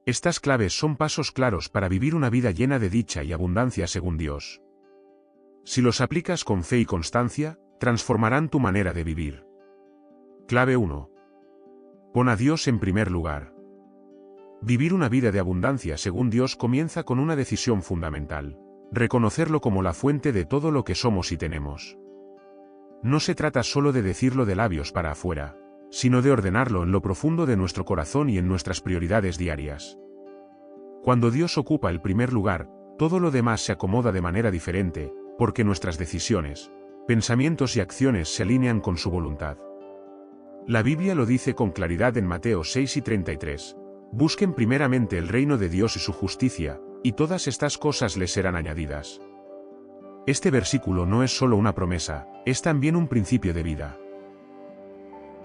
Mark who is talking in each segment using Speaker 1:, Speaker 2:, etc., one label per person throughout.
Speaker 1: Estas claves son pasos claros para vivir una vida llena de dicha y abundancia según Dios. Si los aplicas con fe y constancia, transformarán tu manera de vivir. Clave 1. Pon a Dios en primer lugar. Vivir una vida de abundancia según Dios comienza con una decisión fundamental: reconocerlo como la fuente de todo lo que somos y tenemos. No se trata solo de decirlo de labios para afuera, sino de ordenarlo en lo profundo de nuestro corazón y en nuestras prioridades diarias. Cuando Dios ocupa el primer lugar, todo lo demás se acomoda de manera diferente, porque nuestras decisiones, pensamientos y acciones se alinean con su voluntad. La Biblia lo dice con claridad en Mateo 6:33. Busquen primeramente el reino de Dios y su justicia, y todas estas cosas les serán añadidas. Este versículo no es solo una promesa, es también un principio de vida.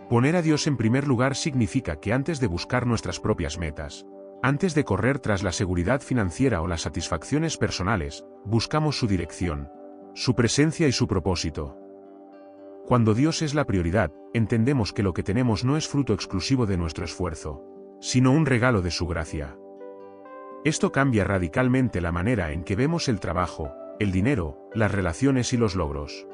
Speaker 1: Poner a Dios en primer lugar significa que antes de buscar nuestras propias metas, antes de correr tras la seguridad financiera o las satisfacciones personales, buscamos su dirección, su presencia y su propósito. Cuando Dios es la prioridad, entendemos que lo que tenemos no es fruto exclusivo de nuestro esfuerzo, sino un regalo de su gracia. Esto cambia radicalmente la manera en que vemos el trabajo, el dinero, las relaciones y los logros.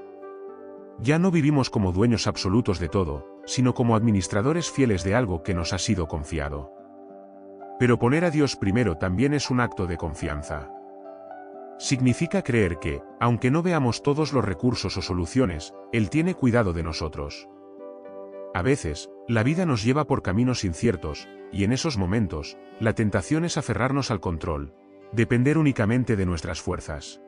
Speaker 1: Ya no vivimos como dueños absolutos de todo, sino como administradores fieles de algo que nos ha sido confiado. Pero poner a Dios primero también es un acto de confianza. Significa creer que, aunque no veamos todos los recursos o soluciones, Él tiene cuidado de nosotros. A veces, la vida nos lleva por caminos inciertos, y en esos momentos, la tentación es aferrarnos al control, depender únicamente de nuestras fuerzas.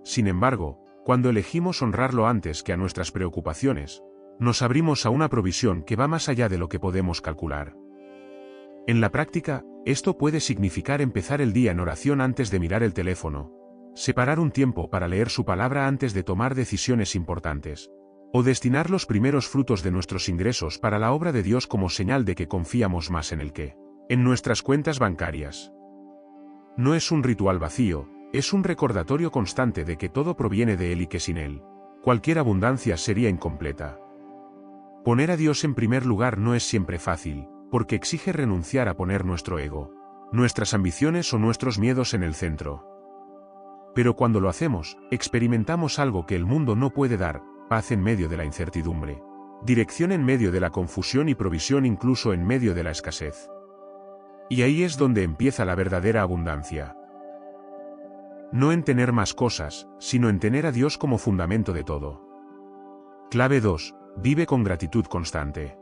Speaker 1: Sin embargo, cuando elegimos honrarlo antes que a nuestras preocupaciones, nos abrimos a una provisión que va más allá de lo que podemos calcular. En la práctica, esto puede significar empezar el día en oración antes de mirar el teléfono, separar un tiempo para leer su palabra antes de tomar decisiones importantes, o destinar los primeros frutos de nuestros ingresos para la obra de Dios como señal de que confiamos más en Él que en nuestras cuentas bancarias. No es un ritual vacío, es un recordatorio constante de que todo proviene de Él y que sin Él, cualquier abundancia sería incompleta. Poner a Dios en primer lugar no es siempre fácil, porque exige renunciar a poner nuestro ego, nuestras ambiciones o nuestros miedos en el centro. Pero cuando lo hacemos, experimentamos algo que el mundo no puede dar: paz en medio de la incertidumbre, dirección en medio de la confusión y provisión incluso en medio de la escasez. Y ahí es donde empieza la verdadera abundancia. No en tener más cosas, sino en tener a Dios como fundamento de todo. Clave 2. Vive con gratitud constante.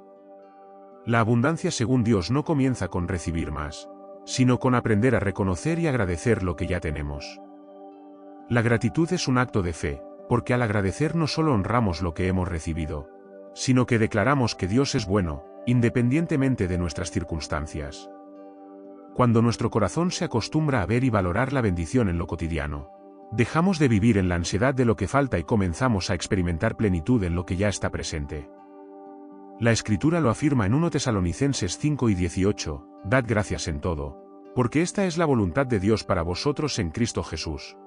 Speaker 1: La abundancia según Dios no comienza con recibir más, sino con aprender a reconocer y agradecer lo que ya tenemos. La gratitud es un acto de fe, porque al agradecer no solo honramos lo que hemos recibido, sino que declaramos que Dios es bueno, independientemente de nuestras circunstancias. Cuando nuestro corazón se acostumbra a ver y valorar la bendición en lo cotidiano, dejamos de vivir en la ansiedad de lo que falta y comenzamos a experimentar plenitud en lo que ya está presente. La Escritura lo afirma en 1 Tesalonicenses 5:18, dad gracias en todo, porque esta es la voluntad de Dios para vosotros en Cristo Jesús.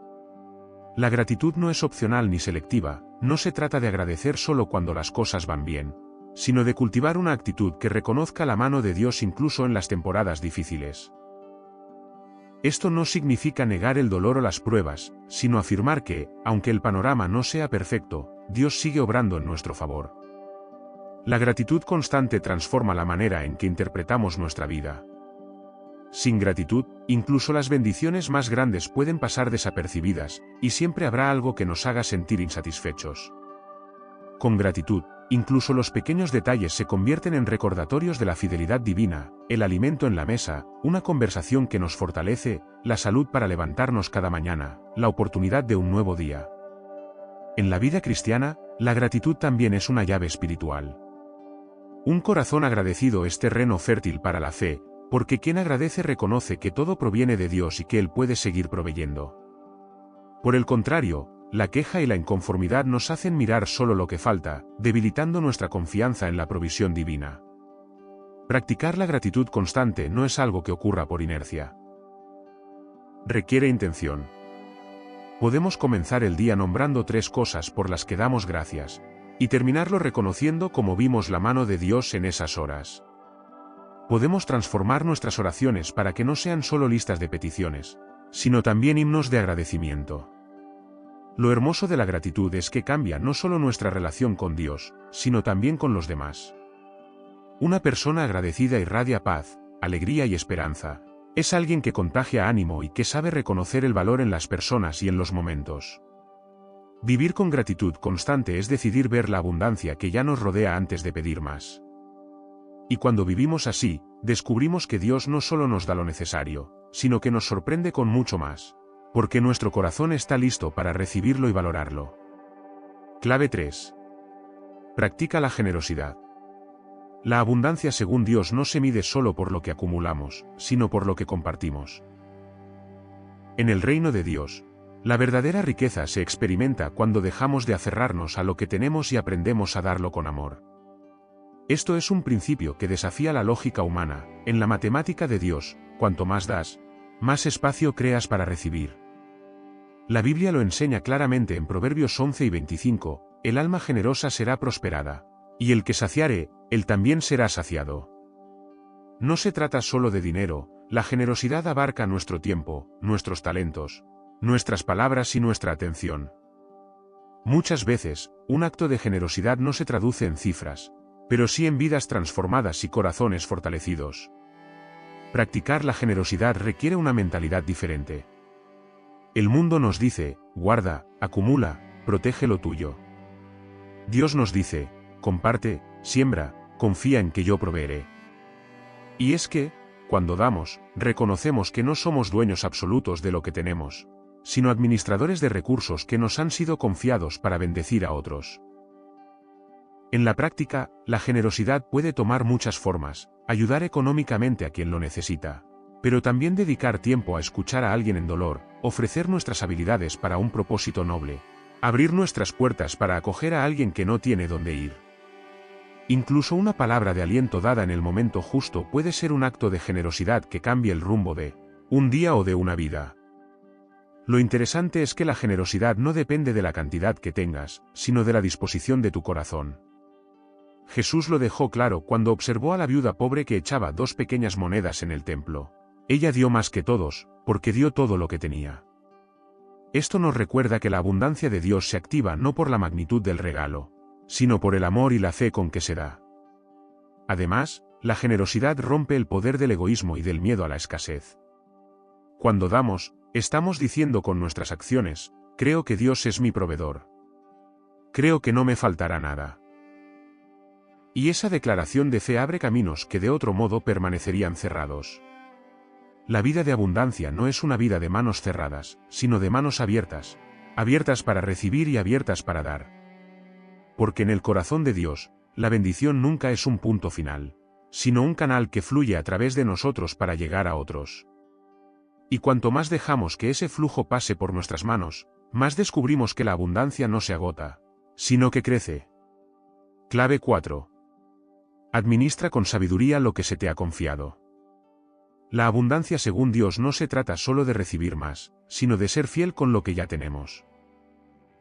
Speaker 1: La gratitud no es opcional ni selectiva, no se trata de agradecer solo cuando las cosas van bien, sino de cultivar una actitud que reconozca la mano de Dios incluso en las temporadas difíciles. Esto no significa negar el dolor o las pruebas, sino afirmar que, aunque el panorama no sea perfecto, Dios sigue obrando en nuestro favor. La gratitud constante transforma la manera en que interpretamos nuestra vida. Sin gratitud, incluso las bendiciones más grandes pueden pasar desapercibidas, y siempre habrá algo que nos haga sentir insatisfechos. Con gratitud, incluso los pequeños detalles se convierten en recordatorios de la fidelidad divina: el alimento en la mesa, una conversación que nos fortalece, la salud para levantarnos cada mañana, la oportunidad de un nuevo día. En la vida cristiana, la gratitud también es una llave espiritual. Un corazón agradecido es terreno fértil para la fe, porque quien agradece reconoce que todo proviene de Dios y que Él puede seguir proveyendo. Por el contrario, la queja y la inconformidad nos hacen mirar solo lo que falta, debilitando nuestra confianza en la provisión divina. Practicar la gratitud constante no es algo que ocurra por inercia. Requiere intención. Podemos comenzar el día nombrando 3 cosas por las que damos gracias, y terminarlo reconociendo cómo vimos la mano de Dios en esas horas. Podemos transformar nuestras oraciones para que no sean solo listas de peticiones, sino también himnos de agradecimiento. Lo hermoso de la gratitud es que cambia no solo nuestra relación con Dios, sino también con los demás. Una persona agradecida irradia paz, alegría y esperanza. Es alguien que contagia ánimo y que sabe reconocer el valor en las personas y en los momentos. Vivir con gratitud constante es decidir ver la abundancia que ya nos rodea antes de pedir más. Y cuando vivimos así, descubrimos que Dios no solo nos da lo necesario, sino que nos sorprende con mucho más, porque nuestro corazón está listo para recibirlo y valorarlo. Clave 3. Practica la generosidad. La abundancia según Dios no se mide solo por lo que acumulamos, sino por lo que compartimos. En el reino de Dios, la verdadera riqueza se experimenta cuando dejamos de aferrarnos a lo que tenemos y aprendemos a darlo con amor. Esto es un principio que desafía la lógica humana. En la matemática de Dios, cuanto más das, más espacio creas para recibir. La Biblia lo enseña claramente en Proverbios 11 y 25, el alma generosa será prosperada, y el que saciare, él también será saciado. No se trata solo de dinero, la generosidad abarca nuestro tiempo, nuestros talentos, nuestras palabras y nuestra atención. Muchas veces, un acto de generosidad no se traduce en cifras, pero sí en vidas transformadas y corazones fortalecidos. Practicar la generosidad requiere una mentalidad diferente. El mundo nos dice, guarda, acumula, protege lo tuyo. Dios nos dice, comparte, siembra, confía en que yo proveeré. Y es que, cuando damos, reconocemos que no somos dueños absolutos de lo que tenemos, sino administradores de recursos que nos han sido confiados para bendecir a otros. En la práctica, la generosidad puede tomar muchas formas: ayudar económicamente a quien lo necesita, pero también dedicar tiempo a escuchar a alguien en dolor, ofrecer nuestras habilidades para un propósito noble, abrir nuestras puertas para acoger a alguien que no tiene dónde ir. Incluso una palabra de aliento dada en el momento justo puede ser un acto de generosidad que cambie el rumbo de un día o de una vida. Lo interesante es que la generosidad no depende de la cantidad que tengas, sino de la disposición de tu corazón. Jesús lo dejó claro cuando observó a la viuda pobre que echaba 2 pequeñas monedas en el templo. Ella dio más que todos, porque dio todo lo que tenía. Esto nos recuerda que la abundancia de Dios se activa no por la magnitud del regalo, sino por el amor y la fe con que se da. Además, la generosidad rompe el poder del egoísmo y del miedo a la escasez. Cuando damos, estamos diciendo con nuestras acciones, creo que Dios es mi proveedor. Creo que no me faltará nada. Y esa declaración de fe abre caminos que de otro modo permanecerían cerrados. La vida de abundancia no es una vida de manos cerradas, sino de manos abiertas, abiertas para recibir y abiertas para dar. Porque en el corazón de Dios, la bendición nunca es un punto final, sino un canal que fluye a través de nosotros para llegar a otros. Y cuanto más dejamos que ese flujo pase por nuestras manos, más descubrimos que la abundancia no se agota, sino que crece. Clave 4. Administra con sabiduría lo que se te ha confiado. La abundancia según Dios no se trata solo de recibir más, sino de ser fiel con lo que ya tenemos.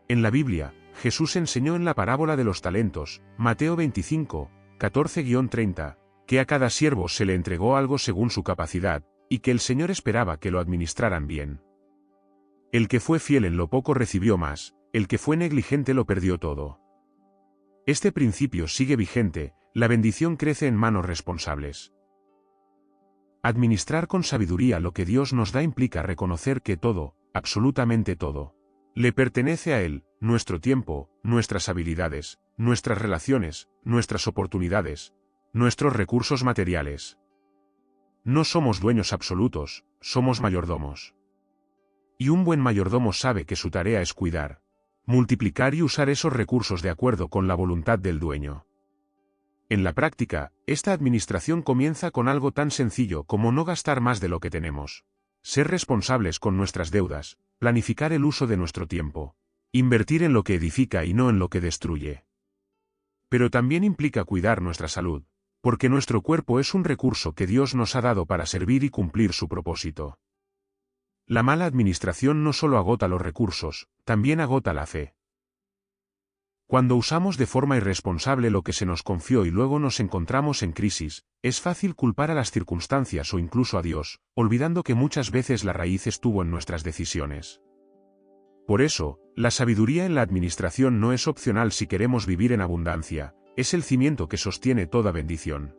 Speaker 1: En la Biblia, Jesús enseñó en la parábola de los talentos, Mateo 25, 14-30, que a cada siervo se le entregó algo según su capacidad, y que el Señor esperaba que lo administraran bien. El que fue fiel en lo poco recibió más, el que fue negligente lo perdió todo. Este principio sigue vigente, la bendición crece en manos responsables. Administrar con sabiduría lo que Dios nos da implica reconocer que todo, absolutamente todo, le pertenece a Él: nuestro tiempo, nuestras habilidades, nuestras relaciones, nuestras oportunidades, nuestros recursos materiales. No somos dueños absolutos, somos mayordomos. Y un buen mayordomo sabe que su tarea es cuidar, multiplicar y usar esos recursos de acuerdo con la voluntad del dueño. En la práctica, esta administración comienza con algo tan sencillo como no gastar más de lo que tenemos, ser responsables con nuestras deudas, planificar el uso de nuestro tiempo, invertir en lo que edifica y no en lo que destruye. Pero también implica cuidar nuestra salud, porque nuestro cuerpo es un recurso que Dios nos ha dado para servir y cumplir su propósito. La mala administración no solo agota los recursos, también agota la fe. Cuando usamos de forma irresponsable lo que se nos confió y luego nos encontramos en crisis, es fácil culpar a las circunstancias o incluso a Dios, olvidando que muchas veces la raíz estuvo en nuestras decisiones. Por eso, la sabiduría en la administración no es opcional si queremos vivir en abundancia, es el cimiento que sostiene toda bendición.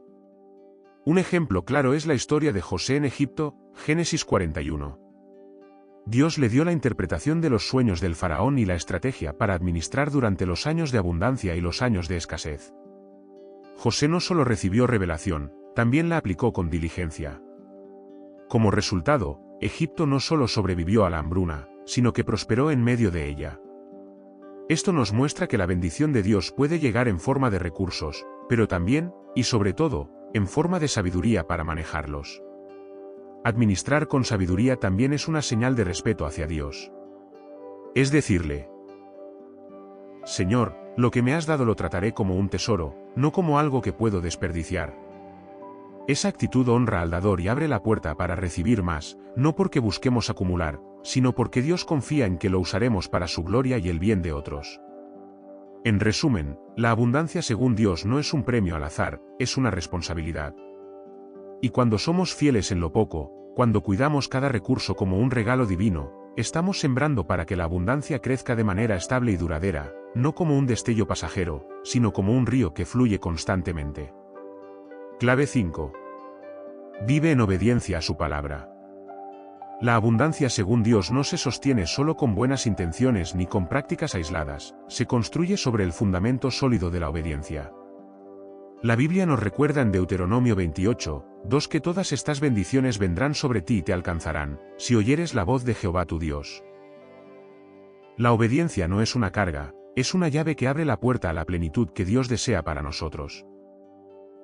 Speaker 1: Un ejemplo claro es la historia de José en Egipto, Génesis 41. Dios le dio la interpretación de los sueños del faraón y la estrategia para administrar durante los años de abundancia y los años de escasez. José no solo recibió revelación, también la aplicó con diligencia. Como resultado, Egipto no solo sobrevivió a la hambruna, sino que prosperó en medio de ella. Esto nos muestra que la bendición de Dios puede llegar en forma de recursos, pero también, y sobre todo, en forma de sabiduría para manejarlos. Administrar con sabiduría también es una señal de respeto hacia Dios. Es decirle: Señor, lo que me has dado lo trataré como un tesoro, no como algo que puedo desperdiciar. Esa actitud honra al dador y abre la puerta para recibir más, no porque busquemos acumular, sino porque Dios confía en que lo usaremos para su gloria y el bien de otros. En resumen, la abundancia según Dios no es un premio al azar, es una responsabilidad. Y cuando somos fieles en lo poco, cuando cuidamos cada recurso como un regalo divino, estamos sembrando para que la abundancia crezca de manera estable y duradera, no como un destello pasajero, sino como un río que fluye constantemente. Clave 5. Vive en obediencia a su palabra. La abundancia según Dios no se sostiene solo con buenas intenciones ni con prácticas aisladas, se construye sobre el fundamento sólido de la obediencia. La Biblia nos recuerda en Deuteronomio 28, 2 que todas estas bendiciones vendrán sobre ti y te alcanzarán, si oyeres la voz de Jehová tu Dios. La obediencia no es una carga, es una llave que abre la puerta a la plenitud que Dios desea para nosotros.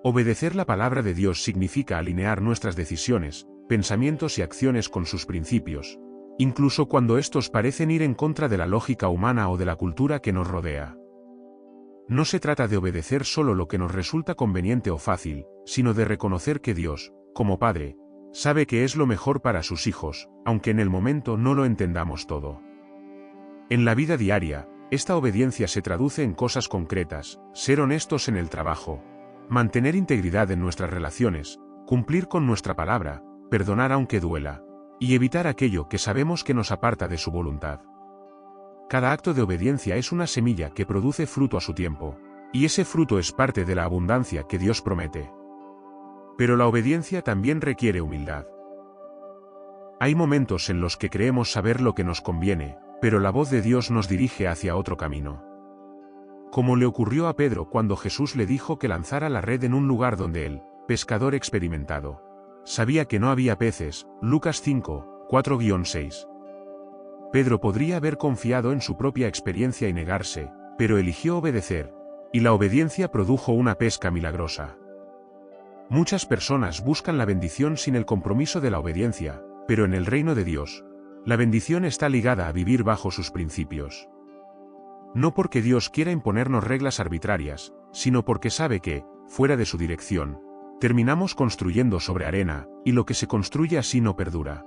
Speaker 1: Obedecer la palabra de Dios significa alinear nuestras decisiones, pensamientos y acciones con sus principios, incluso cuando estos parecen ir en contra de la lógica humana o de la cultura que nos rodea. No se trata de obedecer solo lo que nos resulta conveniente o fácil, sino de reconocer que Dios, como Padre, sabe que es lo mejor para sus hijos, aunque en el momento no lo entendamos todo. En la vida diaria, esta obediencia se traduce en cosas concretas: ser honestos en el trabajo, mantener integridad en nuestras relaciones, cumplir con nuestra palabra, perdonar aunque duela, y evitar aquello que sabemos que nos aparta de su voluntad. Cada acto de obediencia es una semilla que produce fruto a su tiempo, y ese fruto es parte de la abundancia que Dios promete. Pero la obediencia también requiere humildad. Hay momentos en los que creemos saber lo que nos conviene, pero la voz de Dios nos dirige hacia otro camino. Como le ocurrió a Pedro cuando Jesús le dijo que lanzara la red en un lugar donde él, pescador experimentado, sabía que no había peces. Lucas 5, 4-6. Pedro podría haber confiado en su propia experiencia y negarse, pero eligió obedecer, y la obediencia produjo una pesca milagrosa. Muchas personas buscan la bendición sin el compromiso de la obediencia, pero en el reino de Dios, la bendición está ligada a vivir bajo sus principios. No porque Dios quiera imponernos reglas arbitrarias, sino porque sabe que, fuera de su dirección, terminamos construyendo sobre arena, y lo que se construye así no perdura.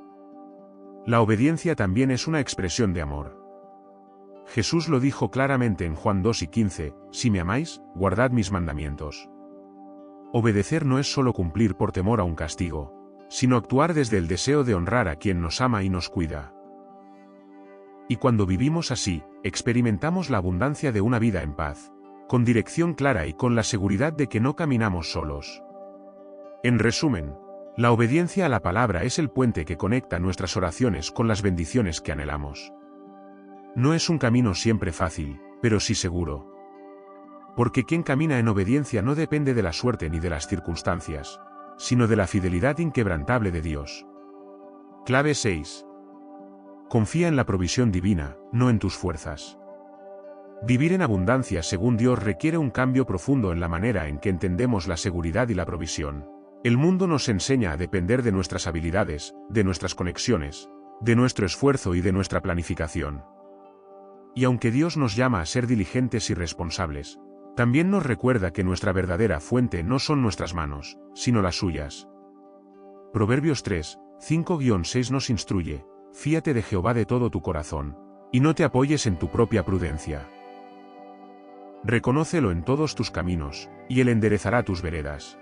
Speaker 1: La obediencia también es una expresión de amor. Jesús lo dijo claramente en Juan 2:15, si me amáis, guardad mis mandamientos. Obedecer no es solo cumplir por temor a un castigo, sino actuar desde el deseo de honrar a quien nos ama y nos cuida. Y cuando vivimos así, experimentamos la abundancia de una vida en paz, con dirección clara y con la seguridad de que no caminamos solos. En resumen, la obediencia a la palabra es el puente que conecta nuestras oraciones con las bendiciones que anhelamos. No es un camino siempre fácil, pero sí seguro. Porque quien camina en obediencia no depende de la suerte ni de las circunstancias, sino de la fidelidad inquebrantable de Dios. Clave 6. Confía en la provisión divina, no en tus fuerzas. Vivir en abundancia según Dios requiere un cambio profundo en la manera en que entendemos la seguridad y la provisión. El mundo nos enseña a depender de nuestras habilidades, de nuestras conexiones, de nuestro esfuerzo y de nuestra planificación. Y aunque Dios nos llama a ser diligentes y responsables, también nos recuerda que nuestra verdadera fuente no son nuestras manos, sino las suyas. Proverbios 3, 5-6 nos instruye: fíate de Jehová de todo tu corazón, y no te apoyes en tu propia prudencia. Reconócelo en todos tus caminos, y Él enderezará tus veredas.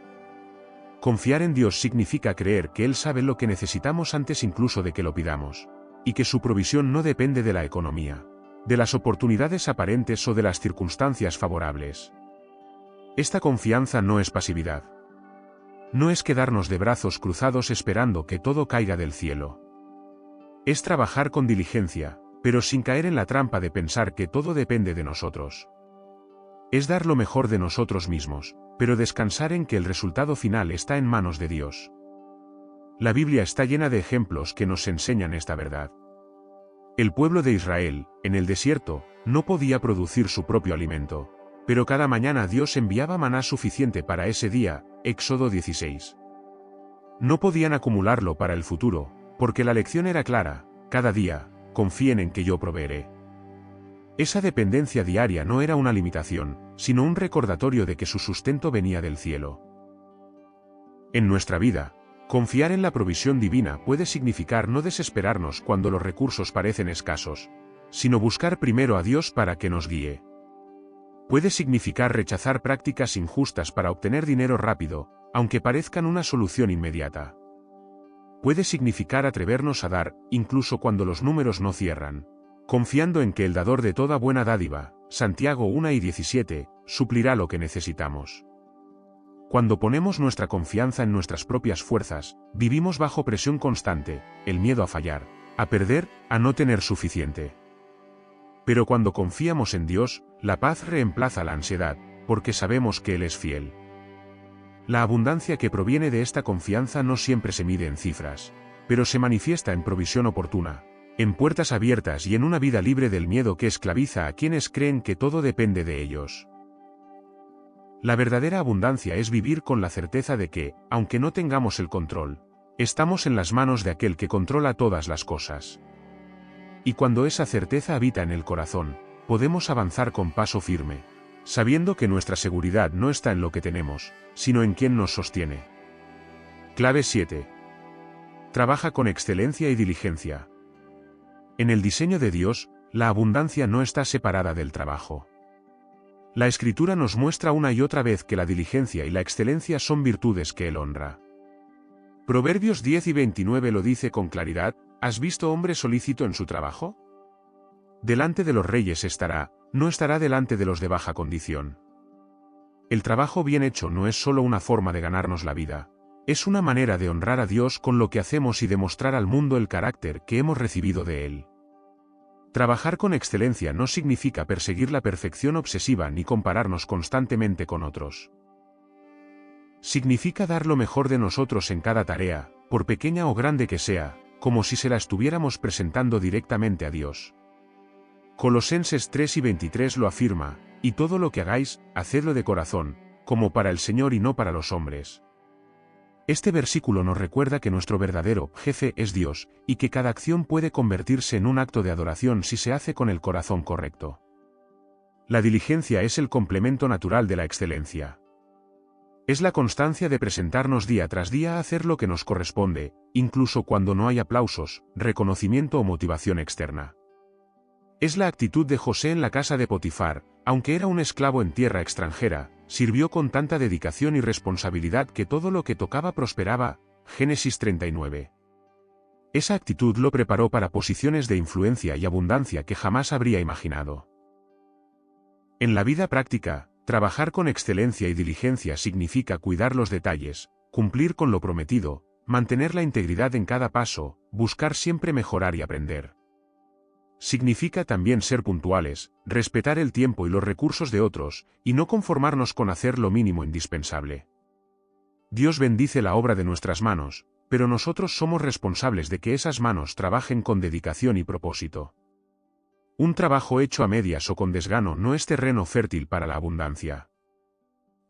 Speaker 1: Confiar en Dios significa creer que Él sabe lo que necesitamos antes incluso de que lo pidamos, y que su provisión no depende de la economía, de las oportunidades aparentes o de las circunstancias favorables. Esta confianza no es pasividad. No es quedarnos de brazos cruzados esperando que todo caiga del cielo. Es trabajar con diligencia, pero sin caer en la trampa de pensar que todo depende de nosotros. Es dar lo mejor de nosotros mismos, pero descansar en que el resultado final está en manos de Dios. La Biblia está llena de ejemplos que nos enseñan esta verdad. El pueblo de Israel, en el desierto, no podía producir su propio alimento, pero cada mañana Dios enviaba maná suficiente para ese día, Éxodo 16. No podían acumularlo para el futuro, porque la lección era clara: cada día, confíen en que yo proveeré. Esa dependencia diaria no era una limitación, sino un recordatorio de que su sustento venía del cielo. En nuestra vida, confiar en la provisión divina puede significar no desesperarnos cuando los recursos parecen escasos, sino buscar primero a Dios para que nos guíe. Puede significar rechazar prácticas injustas para obtener dinero rápido, aunque parezcan una solución inmediata. Puede significar atrevernos a dar, incluso cuando los números no cierran, confiando en que el dador de toda buena dádiva, Santiago 1:17, suplirá lo que necesitamos. Cuando ponemos nuestra confianza en nuestras propias fuerzas, vivimos bajo presión constante, el miedo a fallar, a perder, a no tener suficiente. Pero cuando confiamos en Dios, la paz reemplaza la ansiedad, porque sabemos que Él es fiel. La abundancia que proviene de esta confianza no siempre se mide en cifras, pero se manifiesta en provisión oportuna, en puertas abiertas y en una vida libre del miedo que esclaviza a quienes creen que todo depende de ellos. La verdadera abundancia es vivir con la certeza de que, aunque no tengamos el control, estamos en las manos de aquel que controla todas las cosas. Y cuando esa certeza habita en el corazón, podemos avanzar con paso firme, sabiendo que nuestra seguridad no está en lo que tenemos, sino en quien nos sostiene. Clave 7. Trabaja con excelencia y diligencia. En el diseño de Dios, la abundancia no está separada del trabajo. La Escritura nos muestra una y otra vez que la diligencia y la excelencia son virtudes que Él honra. Proverbios 10:29 lo dice con claridad: ¿has visto hombre solícito en su trabajo? Delante de los reyes estará, no estará delante de los de baja condición. El trabajo bien hecho no es solo una forma de ganarnos la vida, es una manera de honrar a Dios con lo que hacemos y demostrar al mundo el carácter que hemos recibido de Él. Trabajar con excelencia no significa perseguir la perfección obsesiva ni compararnos constantemente con otros. Significa dar lo mejor de nosotros en cada tarea, por pequeña o grande que sea, como si se la estuviéramos presentando directamente a Dios. Colosenses 3:23 lo afirma: y todo lo que hagáis, hacedlo de corazón, como para el Señor y no para los hombres. Este versículo nos recuerda que nuestro verdadero jefe es Dios, y que cada acción puede convertirse en un acto de adoración si se hace con el corazón correcto. La diligencia es el complemento natural de la excelencia. Es la constancia de presentarnos día tras día a hacer lo que nos corresponde, incluso cuando no hay aplausos, reconocimiento o motivación externa. Es la actitud de José en la casa de Potifar: aunque era un esclavo en tierra extranjera, sirvió con tanta dedicación y responsabilidad que todo lo que tocaba prosperaba. Génesis 39. Esa actitud lo preparó para posiciones de influencia y abundancia que jamás habría imaginado. En la vida práctica, trabajar con excelencia y diligencia significa cuidar los detalles, cumplir con lo prometido, mantener la integridad en cada paso, buscar siempre mejorar y aprender. Significa también ser puntuales, respetar el tiempo y los recursos de otros, y no conformarnos con hacer lo mínimo indispensable. Dios bendice la obra de nuestras manos, pero nosotros somos responsables de que esas manos trabajen con dedicación y propósito. Un trabajo hecho a medias o con desgano no es terreno fértil para la abundancia.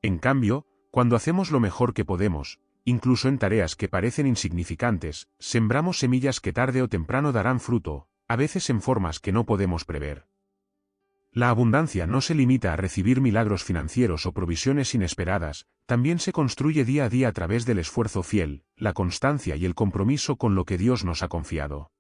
Speaker 1: En cambio, cuando hacemos lo mejor que podemos, incluso en tareas que parecen insignificantes, sembramos semillas que tarde o temprano darán fruto, a veces en formas que no podemos prever. La abundancia no se limita a recibir milagros financieros o provisiones inesperadas, también se construye día a día a través del esfuerzo fiel, la constancia y el compromiso con lo que Dios nos ha confiado.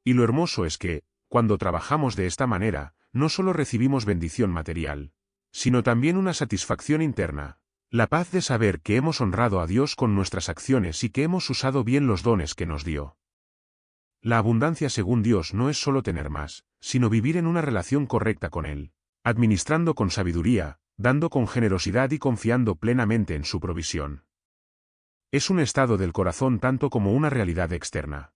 Speaker 1: Y lo hermoso es que, cuando trabajamos de esta manera, no solo recibimos bendición material, sino también una satisfacción interna, la paz de saber que hemos honrado a Dios con nuestras acciones y que hemos usado bien los dones que nos dio. La abundancia según Dios no es solo tener más, sino vivir en una relación correcta con Él, administrando con sabiduría, dando con generosidad y confiando plenamente en su provisión. Es un estado del corazón tanto como una realidad externa.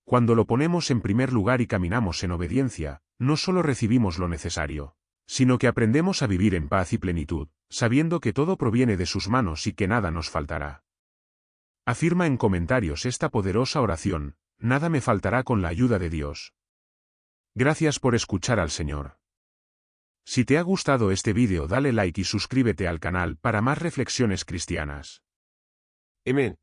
Speaker 1: Cuando lo ponemos en primer lugar y caminamos en obediencia, no solo recibimos lo necesario, sino que aprendemos a vivir en paz y plenitud, sabiendo que todo proviene de sus manos y que nada nos faltará. Afirma en comentarios esta poderosa oración: nada me faltará con la ayuda de Dios. Gracias por escuchar al Señor. Si te ha gustado este vídeo, dale like y suscríbete al canal para más reflexiones cristianas.
Speaker 2: Amen.